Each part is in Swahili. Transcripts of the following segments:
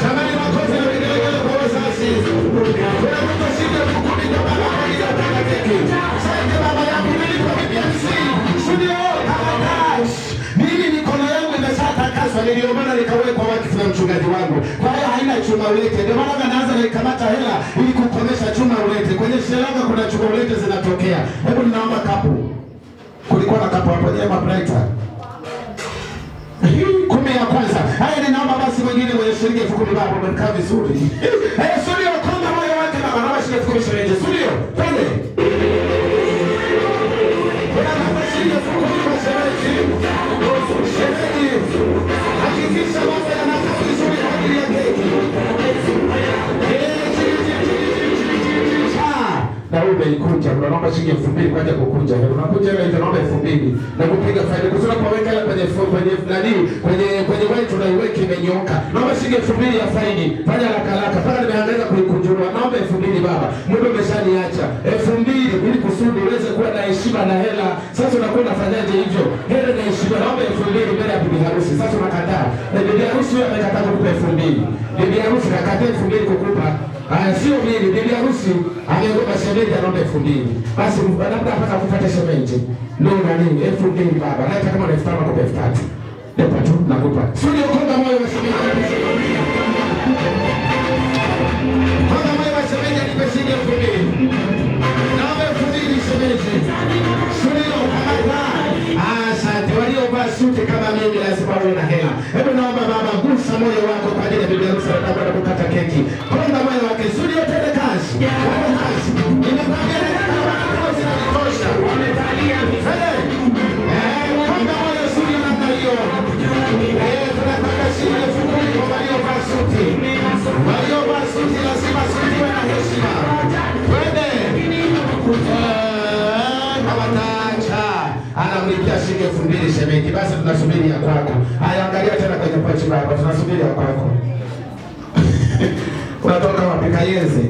Samani makofi na vigelegele kwa wazazi. Kuna mtu asije kukunika baba kwa ajili ya kupata keki. Asante baba yangu nilipo BBMC. Studio Kalash. Mimi mikono yangu imeshatakaswa, ndio maana nikawekwa wakfu na mchungaji wangu. Kwa hiyo haina chuma ulete. Ndio maana naanza nikamata hela ili kukomesha chuma ulete. Kwenye shirika kuna chuma ulete zinatokea. Hebu ninaomba kapu. Kulikuwa na kapu hapo jema brighter. 10 ya kwanza. Haya ninaomba basi mwingine mwenye shilingi 10,000 baba umekaa vizuri. Studio konga moyo wake baba na shilingi 10,000 studio. Twende. Kuna baba shilingi 10,000 shemeji. Hakikisha baba anakaa vizuri kwa ajili ya keki. Na wewe umekunja, unaomba shilingi 2,000 kwa ajili ya kukunja. Unakunja ile unaomba 2,000 na kupiga faida. Kusema kwa weka ile kwenye kwenye white tunaiweka imenyooka. Naomba shilingi 2,000 ya faini. Fanya haraka mpaka nimehangaika kuikunjua. Naomba 2,000 baba. Mungu umeshaniacha. 2,000 ili kusudi uweze kuwa na heshima na hela. Sasa unakuwa unafanyaje hivyo? Hela na heshima. Naomba 2,000 mbele ya bibi harusi. Sasa unakataa. Na bibi harusi wewe amekataa kukupa 2,000. Bibi harusi kakataa 2,000 kukupa. Haya sio mimi, bibi harusi ameogopa shemeji anaomba 2,000. Basi labda hapana kufuata shemeji. Ndio nani 2,000 baba. Hata kama ni 5,000 nakupa 3,000. Lepa tu nakupa. Sio konga moyo wa shemeji. Konga moyo wa shemeji nipe shilingi 2,000. Naomba 2,000 shemeji. Sio kama asante waliovaa suti kama mimi lazima wawe na hela. Hebu naomba baba gusa moyo wako kwa ajili ya bibi harusi na kukata keki. Konga moyo wake studio tende kazi. Nimekwambia kama kazi inatosha. Konga moyo studio namna hiyo. Tunataka shilingi 10,000 kwa waliovaa suti. Waliovaa suti lazima suti iwe na heshima. Twende. Anamlipia shilingi 2,000 shemeji. Basi tunasubiri ya kwako. Haya angalia tena kwenye pochi baba. Tunasubiri ya kwako. Unatoka wapi Kayeze?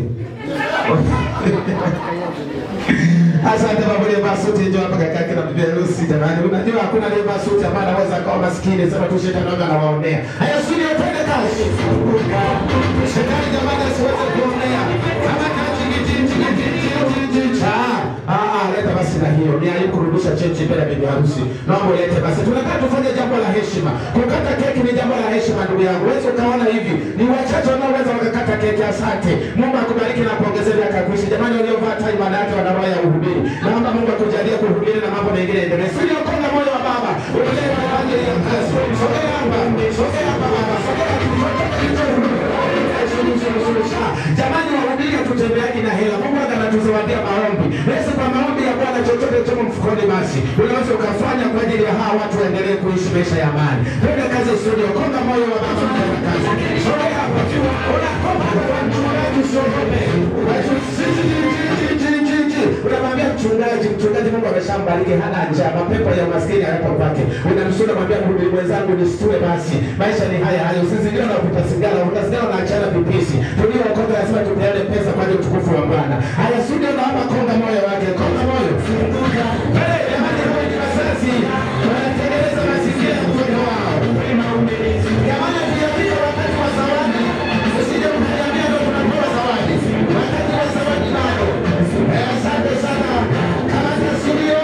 Asante baba leva suti njoo hapa kaka yake na bibi harusi jamani. Unajua hakuna leva suti ambaye anaweza kuwa maskini sema tu shetani anaga anawaonea. Haya studio twende kazi. Shetani jamani asiweze kuonea. Kama kazi leta basi na hiyo. Ni aibu kurudisha chechi mbele ya bibi harusi. Naomba lete basi. Tunataka tufanye jambo la heshima. Kukata keki ni jambo la heshima ndugu yangu. Wewe ukaona hivi. Ni wachache wanaoweza wakakata keki. Asante. Mungu akubariki na kuongezea miaka kuishi. Jamani waliovaa tai maana yake wana roho ya uhubiri. Naomba Mungu akujalie kuhubiri na mambo mengine endelee. Sio konga moyo wa baba. Unaelewa kwa ajili ya kazi. Sogea hapa. Sogea hapa baba. Sogea hapa. Jamani wahubiri tutembeaji na hela. Mungu anatuzawadia maombi. Lesa kwa maombi ya Bwana chochote chomo mfukoni basi. Unaweza ukafanya kwa ajili ya hawa watu waendelee kuishi maisha ya amani. Twende kazi studio. Konga moyo wa baba kwa kazi. Sogea hapa. Unakomba kwa mchungaji sokope. Unamwambia mchungaji Mungu ameshambariki hana njaa. Mapepo ya maskini hayapo kwake. Unamshuhudia mwambia mhubiri mwenzangu nisitue basi. Maisha ni haya haya. Usizingira na kupita sigara. Utasigara na achana pipisi. Tulio okoka lazima tupeane pesa kwa ajili ya utukufu wa Bwana. Haya studio naomba konga moyo wake. Konga moyo. Jamani hawa ni wazazi. Wanatengeneza mazingira ya mtoto wao. Jamani tuyapiga wakati wa zawadi. Usije mkaniambia ndio tunapewa zawadi. Wakati wa zawadi nao. Asante sana. Kamata studio.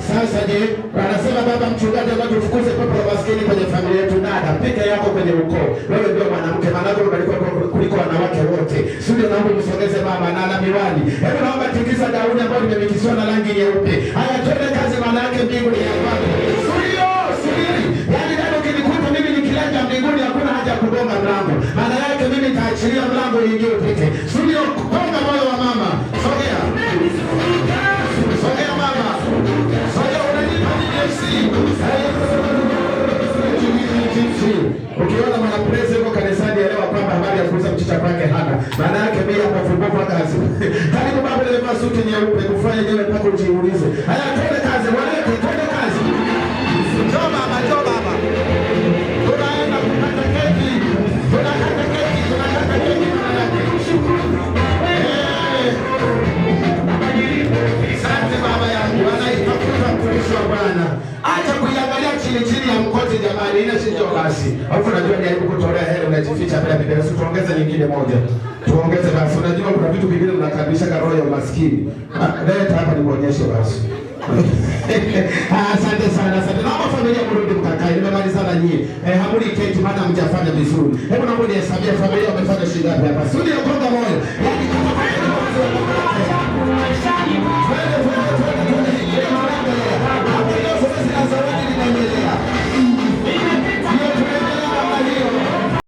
Sasa je, wanasema baba mchungaji ambaye tufukuze pepo la maskini kwenye familia yetu nada. Peke yako kwenye ukoo. Wewe ndio mwanamke manako unaliko kuliko wanawake wote. Studio naomba msogeze mama na ana miwani. Hebu naomba tikiza gauni ambayo limemikisiwa na rangi nyeupe. Haya twende kazi maana yake mbinguni ya kwako. Studio, subiri. Yaani ndio kinikuta mimi nikilanja mbinguni hakuna haja kugonga mlango. Maana yake mimi nitaachilia mlango uingie upite. Studio konga moyo wa mama. Sogea. Sogea mama. Sogea unanipa DJC. Ukiona mwanaprezi yuko kanisani elewa kwamba habari ya kuuza mchicha kwake hana. Maana yake mimi hapa fumbuka kazi. Karibu baba ile masuti nyeupe kufanya nyewe mpaka ujiulize. Haya twende kazi, walete twende kazi. Njoo baba, njoo baba. Tunaenda kukata keki. Tunakata keki, tunakata keki maana yake. Asante baba yangu. Anaitafuta mtumishi wa Bwana. Acha kuiangalia chini chini ya mkote jamani. inashinjo basi. Alafu unajua ni aibu kutolea hela unajificha bila Biblia. Tuongeze nyingine moja. Tuongeze basi. Unajua kuna vitu vingine tunakabisha roho ya umaskini. Leta hapa nikuonyeshe basi. Asante sana, asante. Naomba familia mrudi mkakae. Nimemaliza na nyinyi. Hamuli keti maana mjafanya vizuri. Hebu naomba nihesabie familia wamefanya shilingi ngapi hapa. Sio ndio?